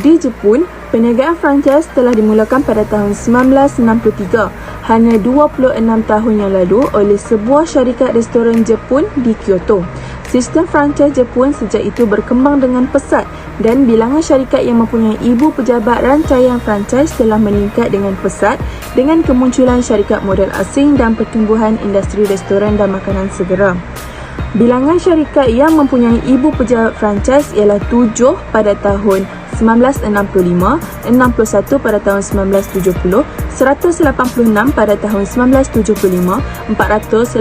Di Jepun, perniagaan franchise telah dimulakan pada tahun 1963, hanya 26 tahun yang lalu oleh sebuah syarikat restoran Jepun di Kyoto. Sistem franchise Jepun sejak itu berkembang dengan pesat dan bilangan syarikat yang mempunyai ibu pejabat rantaian franchise telah meningkat dengan pesat dengan kemunculan syarikat modal asing dan pertumbuhan industri restoran dan makanan segera. Bilangan syarikat yang mempunyai ibu pejabat franchise ialah 7 pada tahun 1965, 61 pada tahun 1970, 186 pada tahun 1975, 418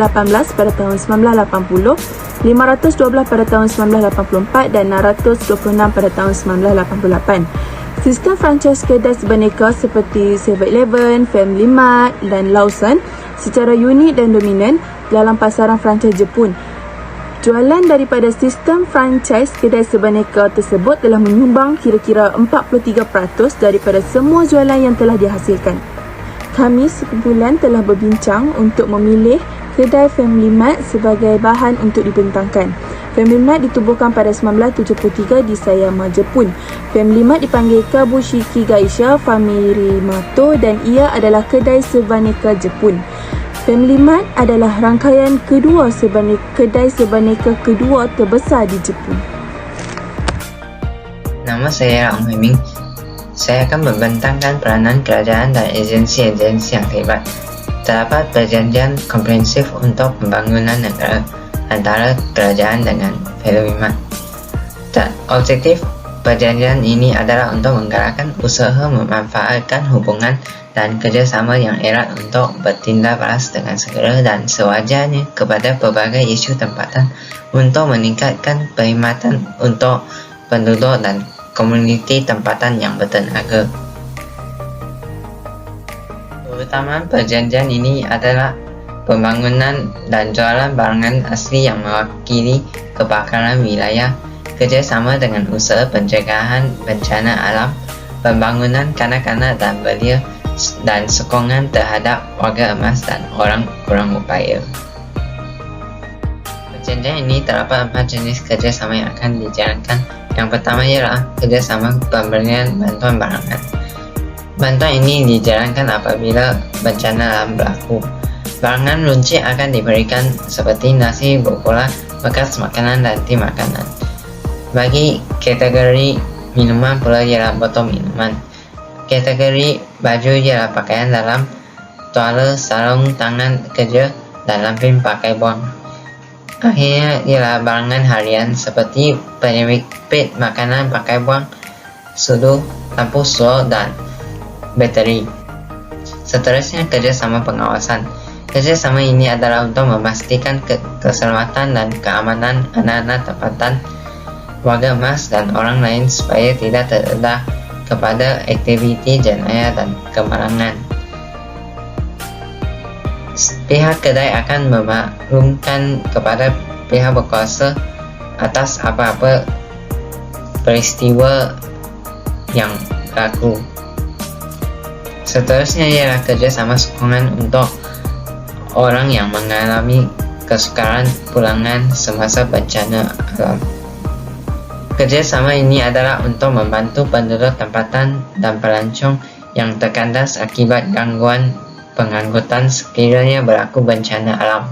pada tahun 1980, 512 pada tahun 1984 dan 626 pada tahun 1988. Sistem franchise kedai sebenarnya seperti 7-Eleven, Family Mart dan Lawson secara unik dan dominan dalam pasaran franchise Jepun. Jualan daripada sistem franchise kedai sebenarnya tersebut telah menyumbang kira-kira 43% daripada semua jualan yang telah dihasilkan. Kami sebulan telah berbincang untuk memilih kedai Family Mart sebagai bahan untuk dibentangkan. Family Mart ditubuhkan pada 1973 di Sayama, Jepun. Family Mart dipanggil Kabushiki Gaisha Family-Mato dan ia adalah kedai sebaneka Jepun. Family Mart adalah rangkaian kedua kedai sebaneka kedua terbesar di Jepun. Nama saya Ong Hui Ming. Saya akan membentangkan peranan kerajaan dan agensi-agensi yang terlibat. Terdapat perjanjian komprehensif untuk pembangunan negara antara kerajaan dengan Family Mart. Objektif perjanjian ini adalah untuk menggerakkan usaha memanfaatkan hubungan dan kerjasama yang erat untuk bertindak balas dengan segera dan sewajarnya kepada pelbagai isu tempatan untuk meningkatkan perkhidmatan untuk penduduk dan komuniti tempatan yang bertenaga. Keutamaan perjanjian ini adalah pembangunan dan jualan barangan asli yang mewakili kebakaran wilayah, kerjasama dengan usaha pencegahan bencana alam, pembangunan kanak-kanak dan belia, dan sokongan terhadap warga emas dan orang kurang upaya. Perjanjian ini terdapat 4 jenis kerjasama yang akan dijalankan. Yang pertama ialah kerjasama pemberian bantuan barangan. Bantuan ini dijalankan apabila bencana alam berlaku. Barangan runcit akan diberikan seperti nasi, bola, bekas makanan dan tim makanan. Bagi kategori minuman pula ialah botol minuman. Kategori baju ialah pakaian dalam, tuala, sarung tangan kerja dan lampin pakai buang. Akhirnya ialah barangan harian seperti penyempit makanan pakai buang, sudu, lampu suar dan bateri. Seterusnya kerjasama pengawasan. Kerjasama ini adalah untuk memastikan keselamatan dan keamanan anak-anak tempatan, warga emas dan orang lain supaya tidak terdedah kepada aktiviti jenayah dan kemalangan. Pihak kedai akan memaklumkan kepada pihak berkuasa atas apa-apa peristiwa yang berlaku. Seterusnya ialah kerjasama sokongan untuk orang yang mengalami kesukaran pulangan semasa bencana alam. Kerjasama ini adalah untuk membantu penduduk tempatan dan pelancong yang terkandas akibat gangguan pengangkutan sekiranya berlaku bencana alam.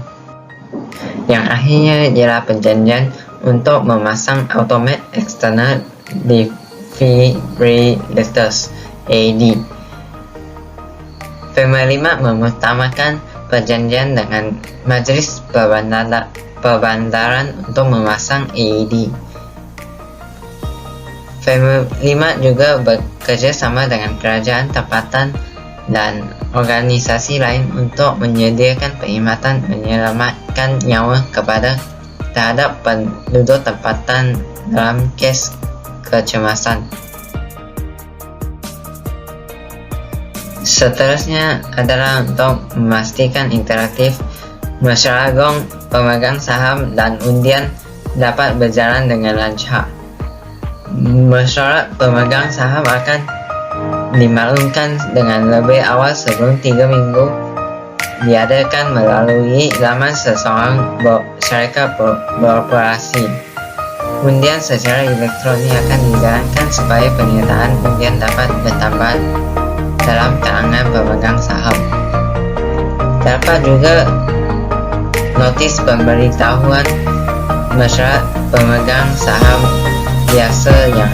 Yang akhirnya ialah perjanjian untuk memasang Automated External Defibrillators (AED). Family Mart mengutamakan perjanjian dengan Majlis Perbandaran untuk memasang AED. Family Mart juga bekerja sama dengan kerajaan tempatan dan organisasi lain untuk menyediakan perkhidmatan menyelamatkan nyawa terhadap penduduk tempatan dalam kes kecemasan. Seterusnya adalah untuk memastikan interaktif masyarakat, pemegang saham dan undian dapat berjalan dengan lancar. Mesyuarat pemegang saham akan dimaklumkan dengan lebih awal sebelum 3 minggu diadakan melalui laman seseorang syarikat beroperasi. Undian secara elektronik akan dijalankan supaya penyertaan undian dapat bertambah dalam kalangan pemegang saham. Dapat juga notis pemberitahuan masyarakat pemegang saham biasa yang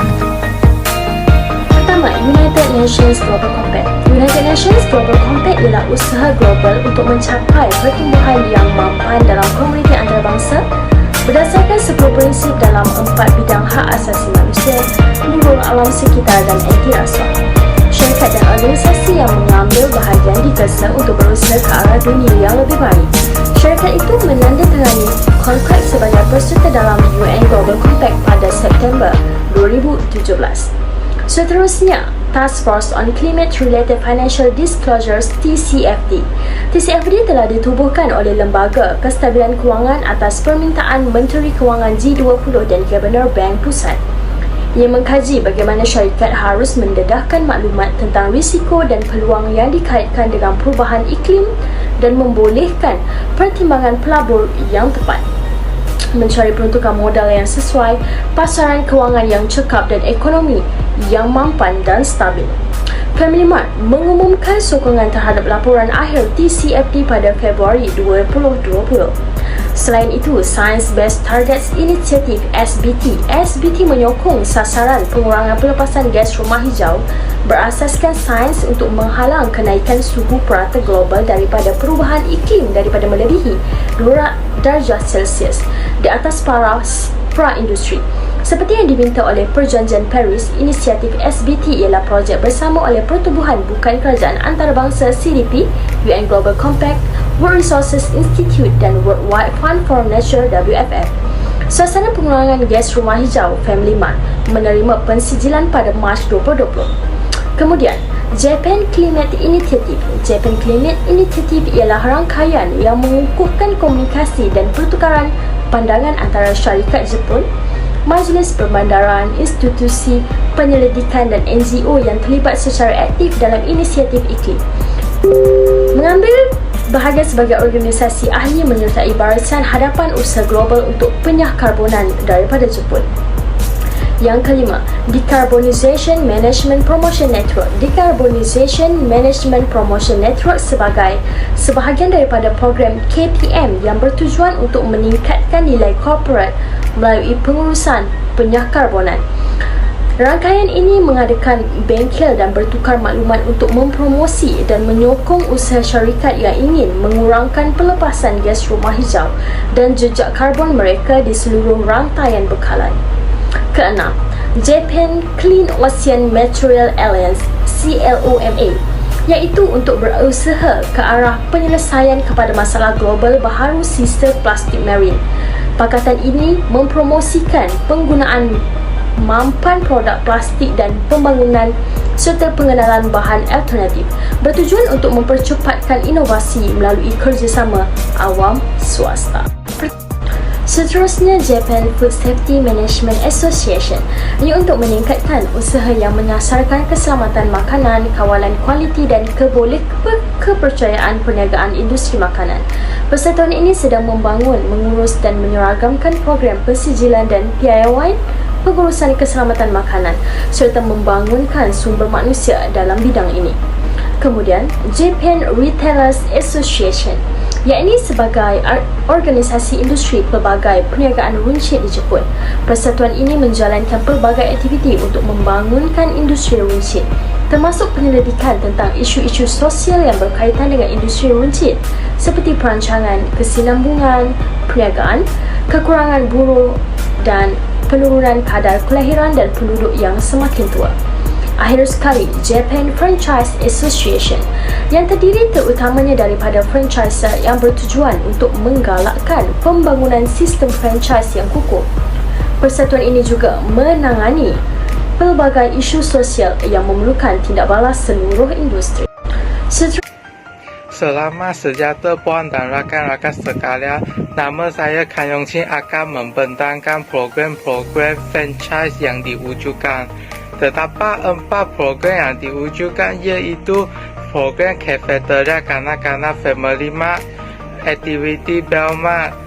Pertama, United Nations Global Compact. United Nations Global Compact ialah usaha global untuk mencapai pertumbuhan yang mampan dalam komuniti antarabangsa berdasarkan 10 prinsip dalam 4 bidang hak asasi manusia, buruh, alam sekitar dan anti rasuah. Syarikat dan organisasi yang mengambil bahagian digesa untuk berusaha ke arah dunia yang lebih baik. Syarikat itu menandatangani kontrak sebagai peserta dalam UN Global Compact pada September 2017. Seterusnya, Task Force on Climate-Related Financial Disclosures (TCFD). TCFD telah ditubuhkan oleh Lembaga Kestabilan Kewangan atas permintaan Menteri Kewangan G20 dan Gubernur Bank Pusat. Ia mengkaji bagaimana syarikat harus mendedahkan maklumat tentang risiko dan peluang yang dikaitkan dengan perubahan iklim dan membolehkan pertimbangan pelabur yang tepat, mencari peruntukan modal yang sesuai, pasaran kewangan yang cekap dan ekonomi yang mampan dan stabil. Family Mart mengumumkan sokongan terhadap laporan akhir TCFD pada Februari 2020. Selain itu, Science Based Targets Initiative (SBT) menyokong sasaran pengurangan pelepasan gas rumah hijau berasaskan sains untuk menghalang kenaikan suhu purata global daripada perubahan iklim daripada melebihi 2 darjah Celsius di atas pra-industri. Seperti yang diminta oleh Perjanjian Paris, inisiatif SBT ialah projek bersama oleh Pertubuhan Bukan Kerajaan Antarabangsa CDP, UN Global Compact, World Resources Institute dan World Wide Fund for Nature (WFF). Sasaran pengurangan gas rumah hijau Family Mart menerima pensijilan pada Mac 2020. Kemudian, Japan Climate Initiative. Japan Climate Initiative ialah rangkaian yang mengukuhkan komunikasi dan pertukaran pandangan antara syarikat Jepun, majlis perbandaran, institusi penyelidikan dan NGO yang terlibat secara aktif dalam inisiatif iklim. Mengambil bahagian sebagai organisasi ahli menyertai barisan hadapan usaha global untuk penyahkarbonan daripada Jepun. Yang kelima, Decarbonization Management Promotion Network. Decarbonization Management Promotion Network sebagai sebahagian daripada program KPM yang bertujuan untuk meningkatkan nilai korporat melalui pengurusan penyahkarbonan. Rangkaian ini mengadakan bengkel dan bertukar maklumat untuk mempromosi dan menyokong usaha syarikat yang ingin mengurangkan pelepasan gas rumah hijau dan jejak karbon mereka di seluruh rantaian bekalan. Keenam, Japan Clean Ocean Material Alliance (CLOMA), iaitu untuk berusaha ke arah penyelesaian kepada masalah global baharu sisa plastik marine. Pakatan ini mempromosikan penggunaan mampan produk plastik dan pembangunan serta pengenalan bahan alternatif, bertujuan untuk mempercepatkan inovasi melalui kerjasama awam swasta. Seterusnya, Japan Food Safety Management Association. Ia untuk meningkatkan usaha yang menyasarkan keselamatan makanan, kawalan kualiti dan kepercayaan perniagaan industri makanan. Persatuan ini sedang membangun, mengurus dan menyeragamkan program pensijilan dan piawaian pengurusan keselamatan makanan serta membangunkan sumber manusia dalam bidang ini. Kemudian, Japan Retailers Association, yakni sebagai organisasi industri pelbagai perniagaan runcit di Jepun. Persatuan ini menjalankan pelbagai aktiviti untuk membangunkan industri runcit, termasuk penyelidikan tentang isu-isu sosial yang berkaitan dengan industri runcit seperti perancangan kesinambungan perniagaan, kekurangan buruh dan penurunan kadar kelahiran dan penduduk yang semakin tua. Akhir sekali, Japan Franchise Association yang terdiri terutamanya daripada franchiser yang bertujuan untuk menggalakkan pembangunan sistem franchise yang kukuh. Persatuan ini juga menangani pelbagai isu sosial yang memerlukan tindak balas seluruh industri. Selamat sejahtera Puan dan rakan-rakan sekalian. Nama saya Kan Yong Chin akan membentangkan program-program franchise yang diwujudkan. Terdapat 4 program yang diwujudkan, iaitu program Cafeteria Kanak-Kanak Family Mart, Activity Belmart,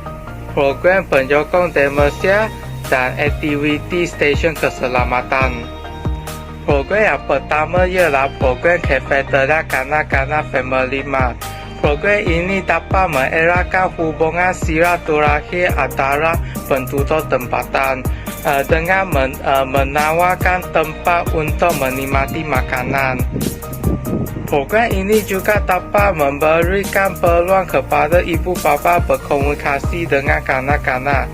program penyokong demensia dan aktiviti stesen keselamatan. Program yang pertama ialah program Cafeteria Kanak-kanak Family Mart. Program ini dapat mengeratkan hubungan silaturahmi antara penduduk tempatan dengan menawarkan tempat untuk menikmati makanan. Program ini juga dapat memberikan peluang kepada ibu bapa berkomunikasi dengan kanak-kanak.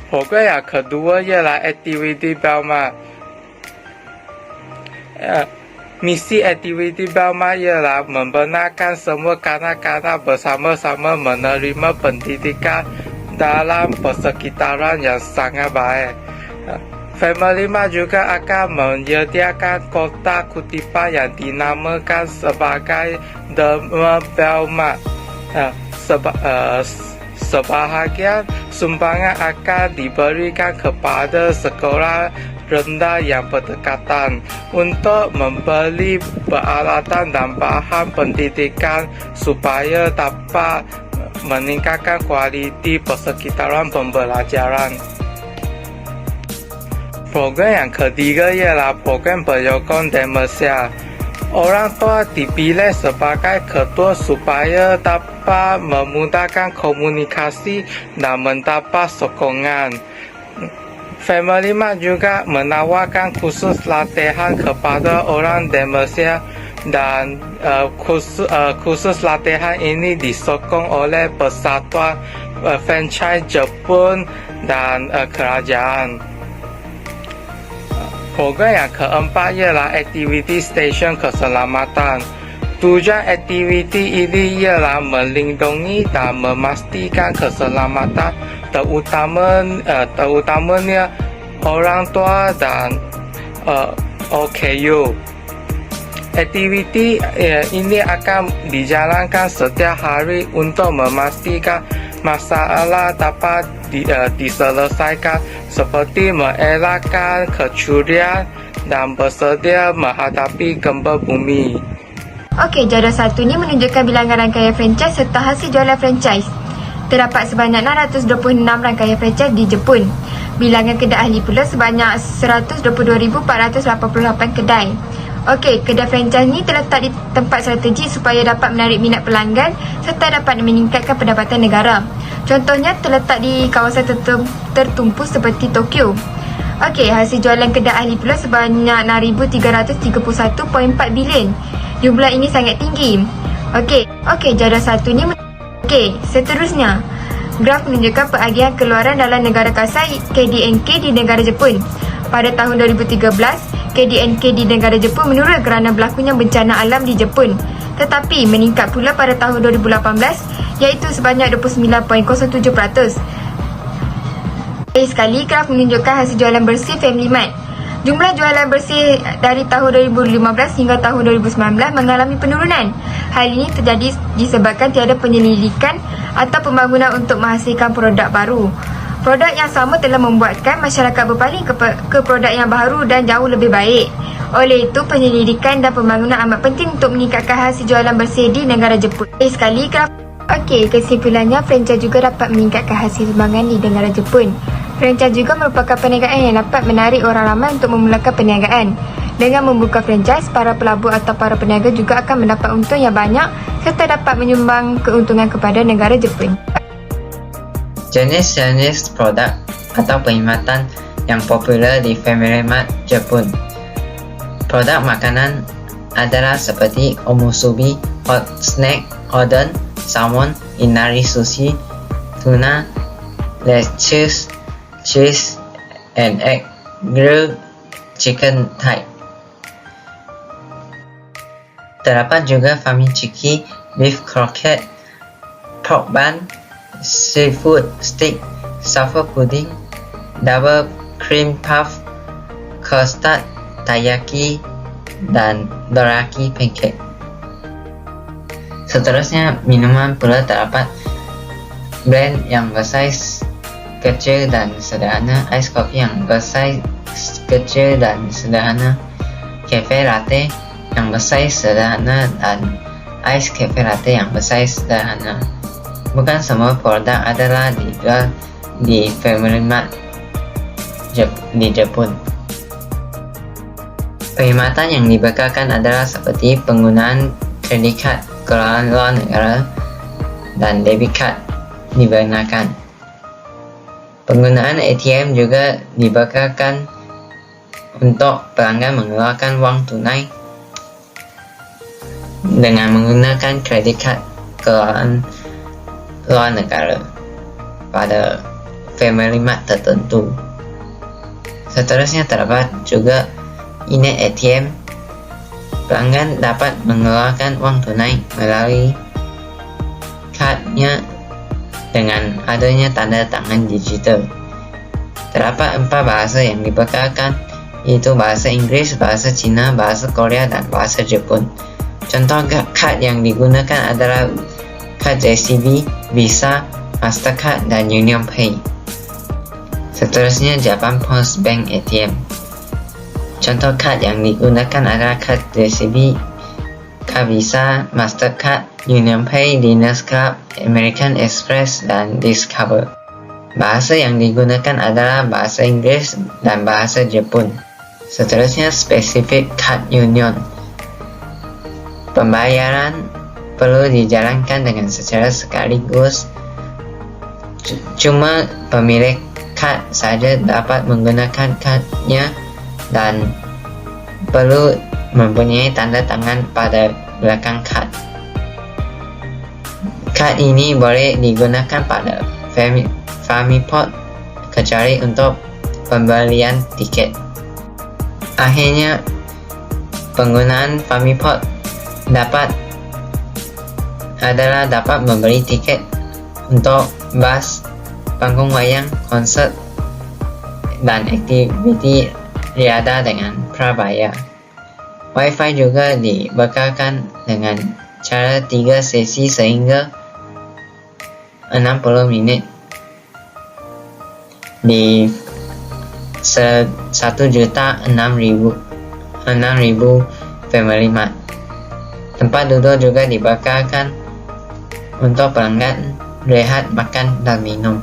Program yang kedua ialah aktiviti Belma. Misi aktiviti Belma ialah membenarkan semua kanak-kanak bersama-sama menerima pendidikan dalam persekitaran yang sangat baik. Family Mart juga akan menyediakan kotak kutipan yang dinamakan sebagai Derma Belma. Sebahagian sumbangan akan diberikan kepada sekolah rendah yang berdekatan untuk membeli peralatan dan bahan pendidikan supaya dapat meningkatkan kualiti persekitaran pembelajaran. Program yang ketiga ialah program penyokong demensia. Orang tua dipilih sebagai ketua supaya dapat memudahkan komunikasi dan mendapat sokongan. Family Mart juga menawarkan kursus latihan kepada orang demensia dan kursus latihan ini disokong oleh Persatuan Franchise Jepun dan kerajaan. Program yang keempat ialah aktiviti stesen keselamatan. Tujuan aktiviti ini ialah melindungi dan memastikan keselamatan terutamanya orang tua dan OKU. Aktiviti ini akan dijalankan setiap hari untuk memastikan masalah dapat diselesaikan seperti mengelakkan kecurian dan bersedia menghadapi gempa bumi. Okey, jadual 1 ni menunjukkan bilangan rangkaian franchise serta hasil jualan franchise. Terdapat sebanyak 626 rangkaian franchise di Jepun. Bilangan kedai ahli pula sebanyak 122,488 kedai. Okey, kedai franchise ni terletak di tempat strategi supaya dapat menarik minat pelanggan serta dapat meningkatkan pendapatan negara. Contohnya terletak di kawasan tertumpu seperti Tokyo. Okey, hasil jualan kedai ahli pula sebanyak 6,331.4 bilion. Jumlah ini sangat tinggi. Okey, jadual 1 ni. Okey, seterusnya. Graf menunjukkan penagihan keluaran dalam negara kasar KDNK di negara Jepun. Pada tahun 2013, KDNK di negara Jepun menurun kerana berlakunya bencana alam di Jepun. Tetapi meningkat pula pada tahun 2018 iaitu sebanyak 29.07%. Sekali, graf menunjukkan hasil jualan bersih Family Mart. Jumlah jualan bersih dari tahun 2015 hingga tahun 2019 mengalami penurunan. Hal ini terjadi disebabkan tiada penyelidikan atau pembangunan untuk menghasilkan produk baru. Produk yang sama telah membuatkan masyarakat berpaling ke produk yang baru dan jauh lebih baik. Oleh itu, penyelidikan dan pembangunan amat penting untuk meningkatkan hasil jualan bersih di negara Jepun. Sekali, graf. Okey, kesimpulannya, franchise juga dapat meningkatkan hasil sumbangan di negara Jepun. Franchise juga merupakan perniagaan yang dapat menarik orang ramai untuk memulakan perniagaan. Dengan membuka franchise, para pelabur atau para peniaga juga akan mendapat untung yang banyak serta dapat menyumbang keuntungan kepada negara Jepun. Jenis-jenis produk atau perkhidmatan yang popular di Family Mart Jepun. Produk makanan adalah seperti omusubi, hot snack, oden, salmon, inari sushi, tuna, lettuce, cheese, and egg, grilled chicken type. Terdapat juga famiciki, beef croquette, pork bun, seafood stick, sour pudding, double cream puff, custard, taiyaki, dan doraki pancake. Seterusnya, minuman pula terdapat blend yang bersaiz kecil dan sederhana, ais kopi yang bersaiz kecil dan sederhana, cafe latte yang bersaiz sederhana, dan ais cafe latte yang bersaiz sederhana. Bukan semua produk adalah dijual di Family Mart di Jepun. Perkhidmatan yang dibekalkan adalah seperti penggunaan kredit kad keluar luar negara dan debit card dibenarkan. Penggunaan ATM juga dibekalkan untuk pelanggan mengeluarkan wang tunai dengan menggunakan kredit kad keluar luar negara pada Family Mart tertentu. Seterusnya terdapat juga unit ATM. Pelanggan dapat mengeluarkan wang tunai melalui kadnya dengan adanya tanda tangan digital. Terdapat 4 bahasa yang dibekalkan, yaitu bahasa Inggeris, bahasa Cina, bahasa Korea, dan bahasa Jepun. Contoh kad yang digunakan adalah kad JCB, Visa, Mastercard, dan Union Pay. Seterusnya Japan Post Bank ATM. Contoh kad yang digunakan adalah kad JCB, kad Visa, Mastercard, Union Pay, Diners Club, American Express, dan Discover. Bahasa yang digunakan adalah bahasa Inggris dan bahasa Jepun. Seterusnya Specific Card Union. Pembayaran perlu dijalankan dengan secara sekaligus. Cuma pemilik kad saja dapat menggunakan kadnya dan perlu mempunyai tanda tangan pada belakang kad. Kad ini boleh digunakan pada Famiport kecuali untuk pembelian tiket. Akhirnya, penggunaan Famiport dapat membeli tiket untuk bus, panggung wayang, konsert, dan aktiviti riadah dengan prabayar. Wi-Fi juga dibekalkan dengan cara 3 sesi sehingga 60 minit di 1.600.000 Family Mart. Tempat duduk juga dibekalkan untuk pelanggan rehat, makan, dan minum.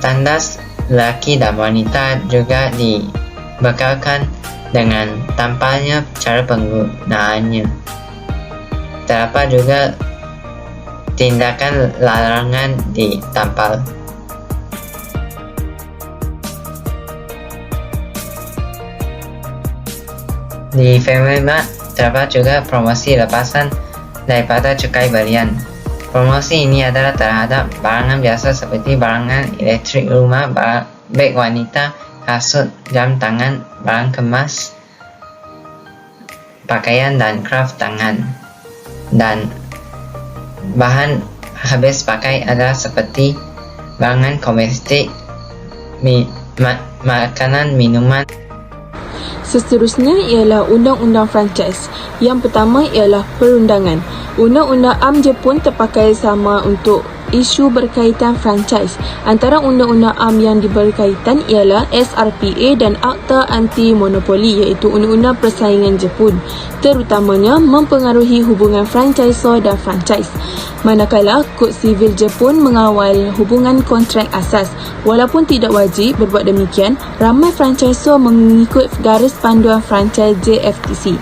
Tandas lelaki dan wanita juga dibekalkan dengan tampalnya cara penggunaannya. Terdapat juga tindakan larangan di tampal. Di Family Mart terdapat juga promosi lepasan daripada cukai belian. Promosi ini adalah terhadap barangan biasa seperti barangan elektrik rumah, beg wanita, kasut, jam tangan, barang kemas, pakaian dan kraft tangan. Dan bahan habis pakai adalah seperti barangan komestik, makanan, minuman. Seterusnya ialah undang-undang franchise. Yang pertama ialah perundangan. Undang-undang AM Jepun terpakai sama untuk isu berkaitan franchise. Antara undang-undang AM yang berkaitan ialah SRPA dan Akta Anti Monopoli, iaitu undang-undang persaingan Jepun, terutamanya mempengaruhi hubungan franchisor dan franchise. Manakala Kod Sivil Jepun mengawal hubungan kontrak asas. Walaupun tidak wajib berbuat demikian, ramai franchisor mengikut garis panduan franchise JFTC.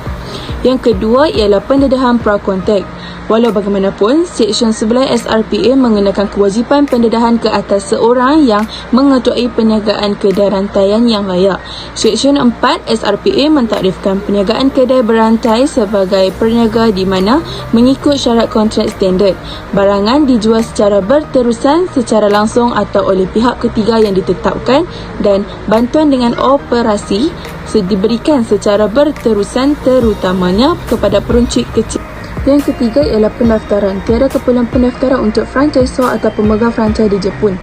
Yang kedua ialah pendedahan prakontak. Walau bagaimanapun, Seksyen 11 SRPA mengenakan kewajipan pendedahan ke atas seorang yang mengetuai perniagaan kedai rantaian yang layak. Seksyen 4 SRPA mentakdirkan perniagaan kedai berantai sebagai perniaga di mana mengikut syarat kontrak standard. Barangan dijual secara berterusan, secara langsung atau oleh pihak ketiga yang ditetapkan, dan bantuan dengan operasi diberikan secara berterusan terutamanya kepada peruncit kecil. Yang ketiga ialah pendaftaran. Tiada keperluan pendaftaran untuk franchisor atau pemegang franchise di Jepun.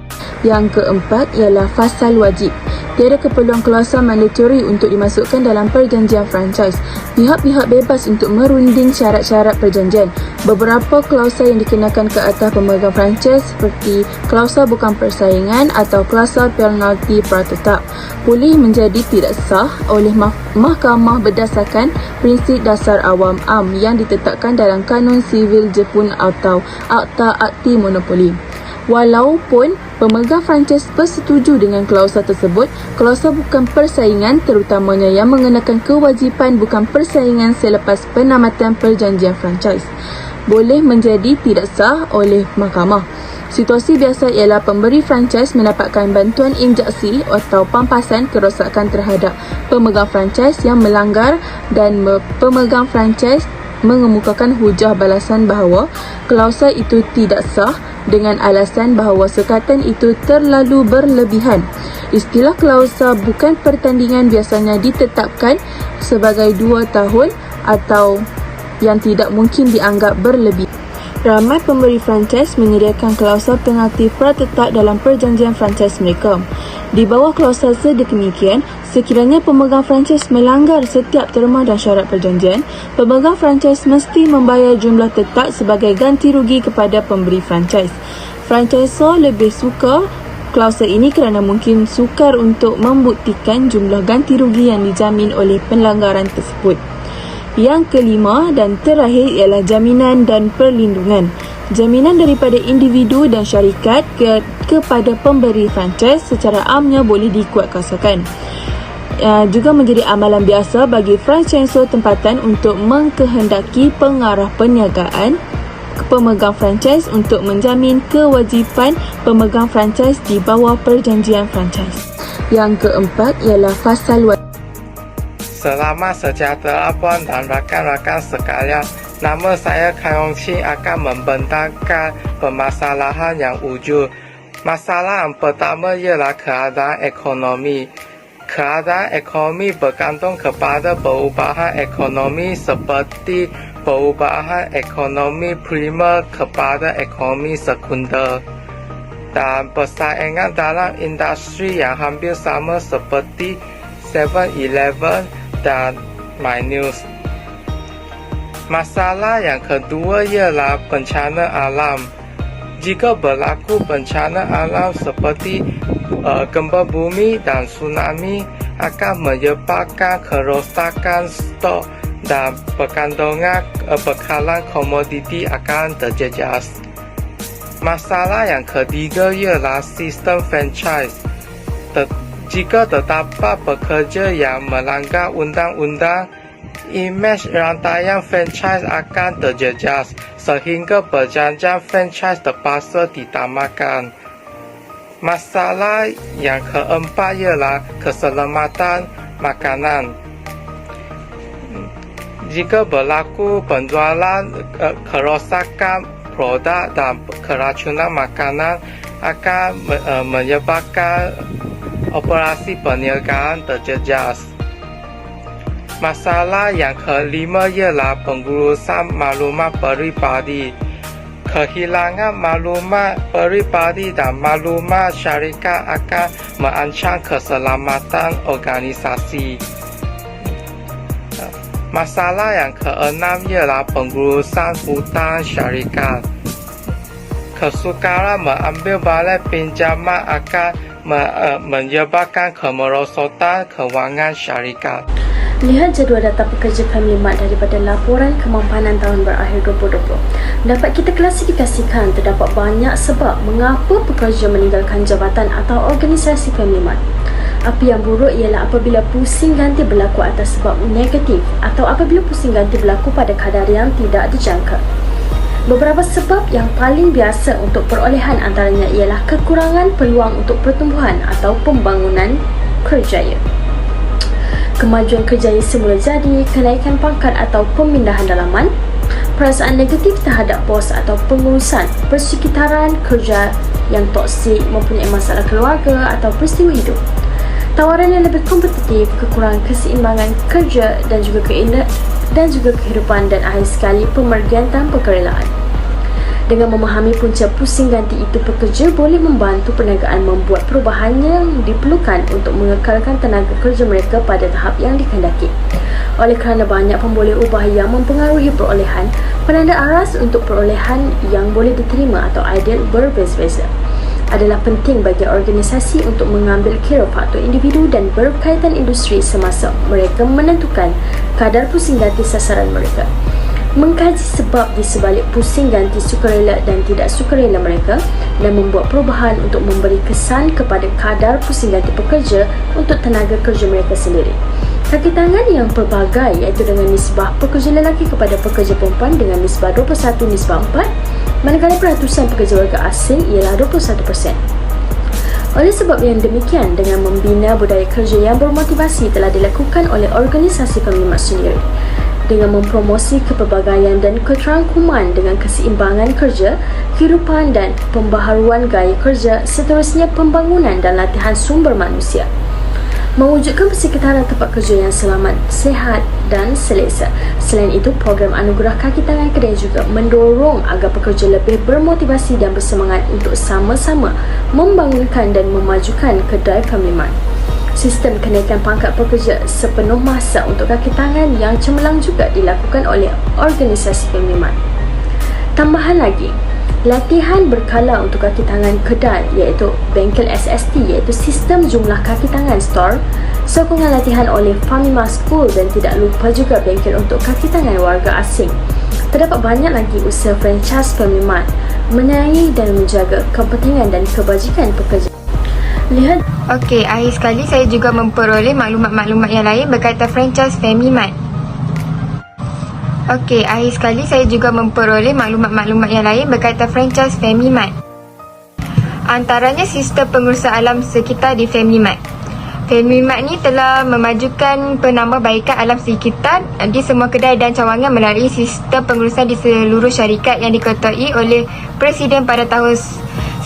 Yang keempat ialah fasal wajib. Tiada keperluan klausul mandatory untuk dimasukkan dalam perjanjian franchise. Pihak-pihak bebas untuk merunding syarat-syarat perjanjian. Beberapa klausul yang dikenakan ke atas pemegang franchise seperti klausul bukan persaingan atau klausul penalti pratetap boleh menjadi tidak sah oleh mahkamah berdasarkan prinsip dasar awam AM yang ditetapkan dalam Kanun Sivil Jepun atau Akta Anti Monopoli. Walaupun pemegang franchise bersetuju dengan klausa tersebut, klausa bukan persaingan terutamanya yang mengenakan kewajipan bukan persaingan selepas penamatan perjanjian franchise boleh menjadi tidak sah oleh mahkamah. Situasi biasa ialah pemberi franchise mendapatkan bantuan injeksi atau pampasan kerosakan terhadap pemegang franchise yang melanggar dan pemegang franchise mengemukakan hujah balasan bahawa klausa itu tidak sah dengan alasan bahawa sekatan itu terlalu berlebihan. Istilah klausa bukan pertandingan biasanya ditetapkan sebagai 2 tahun atau yang tidak mungkin dianggap berlebih. Ramai pemberi franchise menyediakan klausa penalti pratetap dalam perjanjian franchise mereka. Di bawah klausa sedemikian, sekiranya pemegang franchise melanggar setiap terma dan syarat perjanjian, pemegang franchise mesti membayar jumlah tetap sebagai ganti rugi kepada pemberi franchise. Franchisor lebih suka klausa ini kerana mungkin sukar untuk membuktikan jumlah ganti rugi yang dijamin oleh pelanggaran tersebut. Yang kelima dan terakhir ialah jaminan dan perlindungan. Jaminan daripada individu dan syarikat kepada pemberi franchise secara amnya boleh dikuatkuasakan. Juga menjadi amalan biasa bagi franchisor tempatan untuk mengkehendaki pengarah perniagaan pemegang franchise untuk menjamin kewajipan pemegang franchise di bawah perjanjian franchise. Yang keempat ialah fasal Selamat sejahtera puan dan rakan-rakan sekalian. Nama saya Kang Yong Qing akan membentangkan permasalahan yang wujud. Masalah yang pertama ialah keadaan ekonomi. Keadaan ekonomi bergantung kepada perubahan ekonomi seperti perubahan ekonomi primer kepada ekonomi sekunder. Dan persaingan dalam industri yang hampir sama seperti 7-Eleven dan MyNews. Masalah yang kedua ialah bencana alam. Jika berlaku bencana alam seperti gempa bumi dan tsunami akan menyebabkan kerosakan stok dan berkandungan bekalan komoditi akan terjejas. Masalah yang ketiga ialah sistem franchise. Jika terdapat pekerja yang melanggar undang-undang, imej rantaian franchise akan terjejas sehingga perjanjian franchise terpaksa ditamatkan. Masalah yang keempat ialah keselamatan makanan. Jika berlaku penjualan kerosakan produk dan keracunan makanan akan menyebabkan operasi perniagaan terjejas. Masalah yang kelima ialah pengurusan maklumat peribadi. Kehilangan maklumat peribadi dan maklumat syarikat akan mengancam keselamatan organisasi. Masalah yang keenam ialah pengurusan hutang syarikat. Kesukaran mengambil balik pinjaman akan menyebabkan kemerosotan kewangan syarikat. Lihat jadual data pekerja Family Mart daripada laporan kemampanan tahun berakhir 2020. Dapat kita klasifikasikan terdapat banyak sebab mengapa pekerja meninggalkan jabatan atau organisasi Family Mart. Apa yang buruk ialah apabila pusing ganti berlaku atas sebab negatif atau apabila pusing ganti berlaku pada kadar yang tidak dijangka. Beberapa sebab yang paling biasa untuk perolehan antaranya ialah kekurangan peluang untuk pertumbuhan atau pembangunan kerjaya. Kemajuan kerjaya semula jadi, kenaikan pangkat atau pemindahan dalaman, perasaan negatif terhadap bos atau pengurusan, persekitaran kerja yang toksik, mempunyai masalah keluarga atau peristiwa hidup, tawaran yang lebih kompetitif, kekurangan keseimbangan kerja dan juga kehidupan dan akhir sekali pemergian tanpa kerelaan. Dengan memahami punca pusing ganti itu, pekerja boleh membantu perniagaan membuat perubahan yang diperlukan untuk mengekalkan tenaga kerja mereka pada tahap yang dikehendaki. Oleh kerana banyak pemboleh ubah yang mempengaruhi perolehan, penanda aras untuk perolehan yang boleh diterima atau ideal berbeza-beza. Adalah penting bagi organisasi untuk mengambil kira faktor individu dan berkaitan industri semasa mereka menentukan kadar pusing ganti sasaran mereka. mengkaji sebab di sebalik pusing ganti sukarela dan tidak sukarela mereka dan membuat perubahan untuk memberi kesan kepada kadar pusing ganti pekerja untuk tenaga kerja mereka sendiri. Kaki tangan yang pelbagai iaitu dengan nisbah pekerja lelaki kepada pekerja perempuan dengan nisbah 21:4, manakala peratusan pekerja warga asing ialah 21%. Oleh sebab yang demikian, dengan membina budaya kerja yang bermotivasi telah dilakukan oleh organisasi peminat sendiri. Dengan mempromosi kepelbagaian dan keterangkuman dengan keseimbangan kerja, kehidupan dan pembaharuan gaya kerja, seterusnya pembangunan dan latihan sumber manusia. Mewujudkan persekitaran tempat kerja yang selamat, sihat dan selesa. Selain itu, program anugerah kaki tangan kedai juga mendorong agar pekerja lebih bermotivasi dan bersemangat untuk sama-sama membangunkan dan memajukan kedai Family Mart. Sistem kenaikan pangkat pekerja sepenuh masa untuk kaki tangan yang cemerlang juga dilakukan oleh organisasi Family Mart. Tambahan lagi, latihan berkala untuk kaki tangan kedai iaitu bengkel SST iaitu sistem jumlah kaki tangan store, sokongan latihan oleh Family Mart School dan tidak lupa juga bengkel untuk kaki tangan warga asing. Terdapat banyak lagi usaha franchise Family Mart menyayangi dan menjaga kepentingan dan kebajikan pekerja. Lihat. Okey, akhir sekali saya juga memperoleh maklumat-maklumat yang lain berkaitan franchise Family Mart. Okey, akhir sekali saya juga memperoleh maklumat-maklumat yang lain berkaitan franchise Family Mart. Antaranya sistem pengurusan alam sekitar di Family Mart. Family Mart ni telah memajukan penambahbaikan alam sekitar di semua kedai dan cawangan melalui sistem pengurusan di seluruh syarikat yang diketuai oleh Presiden pada tahun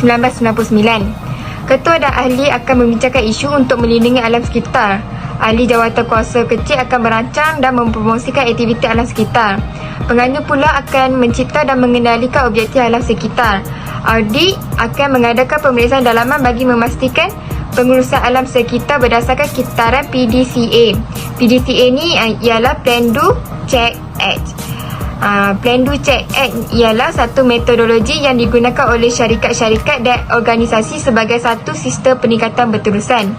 1999. Ketua dan ahli akan membincangkan isu untuk melindungi alam sekitar. Ahli jawatan kuasa kecil akan merancang dan mempromosikan aktiviti alam sekitar. Penganjur pula akan mencipta dan mengendalikan objektif alam sekitar. Audit akan mengadakan pemeriksaan dalaman bagi memastikan pengurusan alam sekitar berdasarkan kitaran PDCA. PDCA ni ialah Plan Do Check Act. Plan Do Check Act ialah satu metodologi yang digunakan oleh syarikat-syarikat dan organisasi sebagai satu sistem peningkatan berterusan.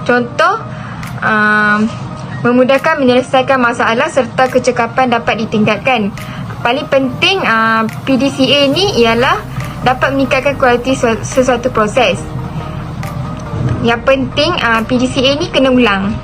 Contoh, memudahkan menyelesaikan masalah serta kecekapan dapat ditingkatkan. Paling penting PDCA ni ialah dapat meningkatkan kualiti sesuatu proses. Yang penting PDCA ni kena ulang.